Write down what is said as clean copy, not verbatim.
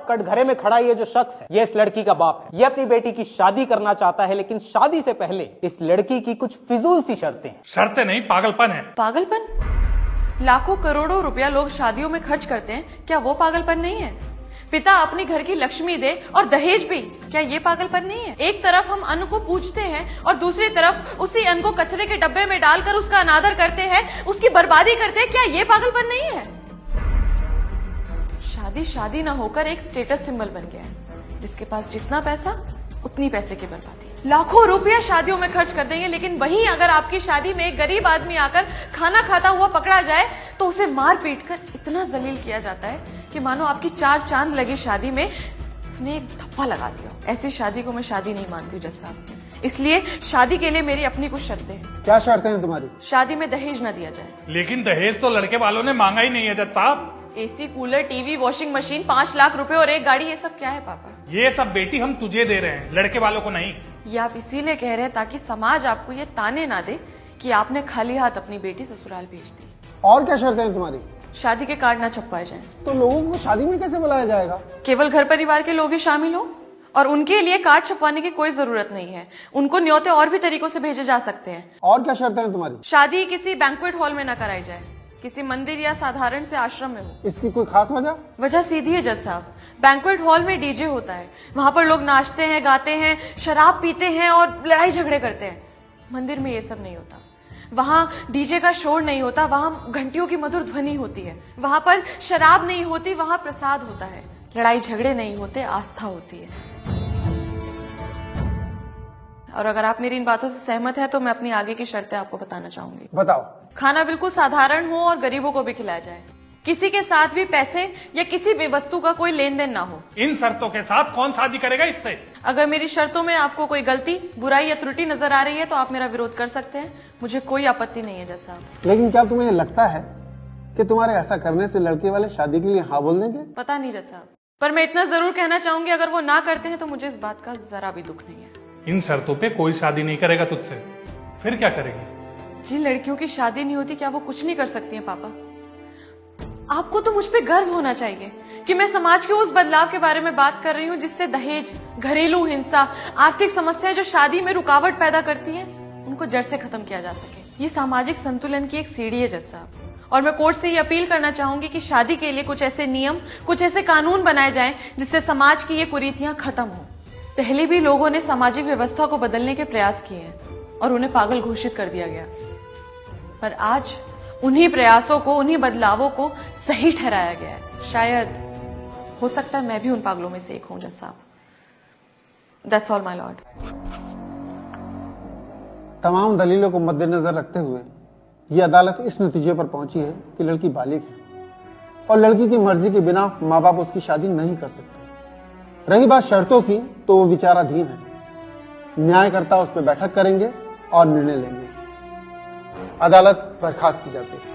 कटघरे में खड़ा ये जो शख्स है, ये इस लड़की का बाप है। ये अपनी बेटी की शादी करना चाहता है, लेकिन शादी से पहले इस लड़की की कुछ फिजूल सी शर्तें हैं। शर्तें नहीं, पागलपन है। पागलपन? लाखों करोड़ों रुपया लोग शादियों में खर्च करते हैं, क्या वो पागलपन नहीं है? पिता अपने घर की लक्ष्मी दे और दहेज भी, क्या ये पागलपन नहीं है? एक तरफ हम अन्न को पूजते हैं और दूसरी तरफ उसी अन्न को कचरे के डब्बे में डालकर उसका अनादर करते हैं, उसकी बर्बादी करते हैं, क्या ये पागलपन नहीं है? शादी शादी ना होकर एक स्टेटस सिंबल बन गया है। जिसके पास जितना पैसा उतनी पैसे की बर्बादी। लाखों रुपया शादियों में खर्च कर देंगे, लेकिन वहीं अगर आपकी शादी में एक गरीब आदमी आकर खाना खाता हुआ पकड़ा जाए तो उसे मार पीट कर इतना जलील किया जाता है कि मानो आपकी 4 चांद लगी शादी में उसने एक धप्पा लगा दिया। ऐसी शादी को मैं शादी नहीं मानती हूँ जज साहब। इसलिए शादी के लिए मेरी अपनी कुछ शर्तें हैं। क्या शर्तें हैं तुम्हारी? शादी में दहेज न दिया जाए। लेकिन दहेज तो लड़के वालों ने मांगा ही नहीं है जज साहब। AC, cooler, TV, washing machine, 5 lakh रुपए और एक गाड़ी, ये सब क्या है पापा? ये सब बेटी हम तुझे दे रहे हैं, लड़के वालों को नहीं। ये आप इसीलिए कह रहे हैं ताकि समाज आपको ये ताने ना दे कि आपने खाली हाथ अपनी बेटी ससुराल भेज दी। और क्या शर्तें हैं तुम्हारी? शादी के कार्ड ना छपवाए जाएं। तो लोगों को शादी में कैसे बुलाया जाएगा? केवल घर परिवार के लोग ही शामिल हो और उनके लिए कार्ड छपवाने की कोई जरूरत नहीं है। उनको न्योते और भी तरीकों से भेजे जा सकते हैं। और क्या शर्तें हैं तुम्हारी? शादी किसी बैंक्वेट हॉल में न कराई जाए, किसी मंदिर या साधारण से आश्रम में हो। इसकी कोई खास वजह? वजह सीधी है जज साहब, बैंक्वेट हॉल में डीजे होता है, वहां पर लोग नाचते हैं, गाते हैं, शराब पीते हैं और लड़ाई झगड़े करते हैं। मंदिर में ये सब नहीं होता। वहां डीजे का शोर नहीं होता, वहां घंटियों की मधुर ध्वनि होती है। वहां पर शराब नहीं होती, वहां प्रसाद होता है। लड़ाई झगड़े नहीं होते, आस्था होती है। और अगर आप मेरी इन बातों से सहमत है तो मैं अपनी आगे की शर्तें आपको बताना चाहूंगी। बताओ। खाना बिल्कुल साधारण हो और गरीबों को भी खिलाया जाए। किसी के साथ भी पैसे या किसी भी वस्तु का कोई लेन देन ना हो। इन शर्तों के साथ कौन शादी करेगा इससे? अगर मेरी शर्तों में आपको कोई गलती, बुराई या त्रुटि नजर आ रही है तो आप मेरा विरोध कर सकते हैं, मुझे कोई आपत्ति नहीं है जज साहब। लेकिन क्या तुम्हें लगता है कि तुम्हारे ऐसा करने से लड़के वाले शादी के लिए हाँ बोल देंगे? पता नहीं जज साहब, पर मैं इतना जरूर कहना चाहूंगी, अगर वो ना करते हैं तो मुझे इस बात का जरा भी दुख नहीं है। इन शर्तों पे कोई शादी नहीं करेगा तुझसे, फिर क्या करेगी? जिन लड़कियों की शादी नहीं होती क्या वो कुछ नहीं कर सकती हैं पापा? आपको तो मुझ पे गर्व होना चाहिए कि मैं समाज के उस बदलाव के बारे में बात कर रही हूँ जिससे दहेज, घरेलू हिंसा, आर्थिक समस्याएं जो शादी में रुकावट पैदा करती हैं, उनको जड़ से खत्म किया जा सके। ये सामाजिक संतुलन की एक सीढ़ी है जज साहब, और मैं कोर्ट से ये अपील करना चाहूंगी कि शादी के लिए कुछ ऐसे नियम, कुछ ऐसे कानून बनाए जाएं जिससे समाज की ये कुरीतियां खत्म हो। पहले भी लोगों ने सामाजिक व्यवस्था को बदलने के प्रयास किए हैं और उन्हें पागल घोषित कर दिया गया, पर आज उन्हीं प्रयासों को, उन्हीं बदलावों को सही ठहराया गया है। शायद हो सकता है मैं भी उन पागलों में से एक हूं जज साहब। That's all my Lord. तमाम दलीलों को मद्देनजर रखते हुए ये अदालत इस नतीजे पर पहुंची है कि लड़की बालिग है और लड़की की मर्जी के बिना माँ बाप उसकी शादी नहीं कर सकते। रही बात शर्तों की, तो वो विचाराधीन है। न्यायकर्ता उस पर बैठक करेंगे और निर्णय लेंगे। अदालत बर्खास्त की जाती है।